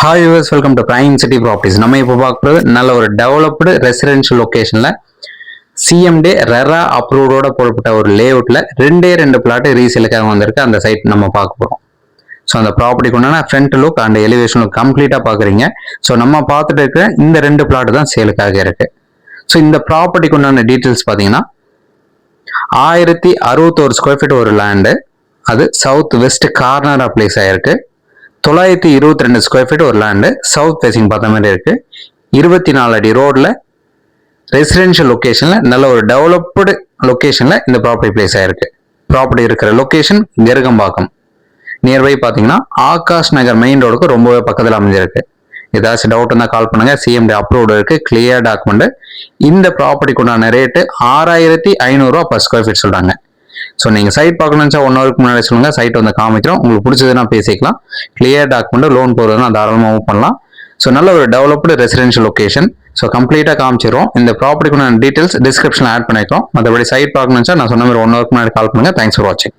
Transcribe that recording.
Hi viewers, welcome to Prime City Properties. நம்ம இப்போ பார்க்குறது நல்ல ஒரு டெவலப்டு ரெசிடென்ஷியல் லொகேஷன்ல சிஎம்டி ரெரா அப்ரூவோட போடப்பட்ட ஒரு லேஅவுட்ல ரெண்டு பிளாட் ரீசேலுக்காக வந்திருக்கு. அந்த சைட் நம்ம பார்க்க போறோம். ஸோ அந்த ப்ராப்பர்ட்டிக்கு உண்டான front look and elevation look கம்ப்ளீட்டா பாக்குறீங்க. ஸோ நம்ம பார்த்துட்டு இருக்கிற இந்த ரெண்டு பிளாட் தான் சேலுக்காக இருக்கு. ஸோ இந்த ப்ராப்பர்ட்டிக்கு உண்டான டீட்டெயில்ஸ் பார்த்தீங்கன்னா 1061 ஸ்கொயர் ஃபீட் ஒரு லேண்டு, அது சவுத் வெஸ்ட் கார்னரா பிளேஸ் ஆயிருக்கு. 922 ஸ்கொயர் ஃபீட் ஒரு லேண்டு, சவுத் ஃபேசிங் பார்த்த மாதிரி இருக்கு. 24 அடி ரோட்ல ரெசிடென்ஷியல் லொகேஷன்ல நல்ல ஒரு டெவலப்டு லொகேஷன்ல இந்த ப்ராப்பர்ட்டி பிளேஸ் ஆயிருக்கு. ப்ராப்பர்ட்டி இருக்கிற லொகேஷன் கெருகம்பாக்கம். நியர்பை பார்த்தீங்கன்னா ஆகாஷ் நகர் மெயின் ரோடுக்கு ரொம்பவே பக்கத்தில் அமைஞ்சிருக்கு. ஏதாச்சும் டவுட் இருந்தால் கால் பண்ணுங்க. சிஎம்டி அப்ரூவ்டு இருக்கு, கிளியர் டாக்குமெண்ட். இந்த ப்ராப்பர்ட்டிக்கு உண்டான ரேட்டு 6500 ரூபா பர் ஸ்கொயர் ஃபீட் சொல்றாங்க. ஸோ நீங்கள் சைட் பார்க்கணும்னு 1 ஹவருக்கு முன்னாடி சொல்லுங்க, சைட் வந்து காமிக்கிறோம். உங்களுக்கு பிடிச்சதுன்னா பேசிக்கலாம். கிளியர் டாக்குமெண்ட், லோன் போகிறதுனா தாராளமாக மூவ் பண்ணலாம். ஸோ நல்ல ஒரு டெவலப்டு ரெசிடென்ஷியல் லொகேஷன். ஸோ கம்ப்ளீட்டாக காமிச்சிடும். இந்த ப்ராப்பர்ட்டிக்கு டீட்டெயில்ஸ் டிஸ்கிரிப்ஷனில் ஆட் பண்ணிக்கிறோம். மற்றபடி சைட் பார்க்கணும்னு நான் சொன்ன மாதிரி 1 ஹவருக்கு முன்னாடி கால் பண்ணுங்க. தேங்க்ஸ் ஃபார் வாட்சிங்.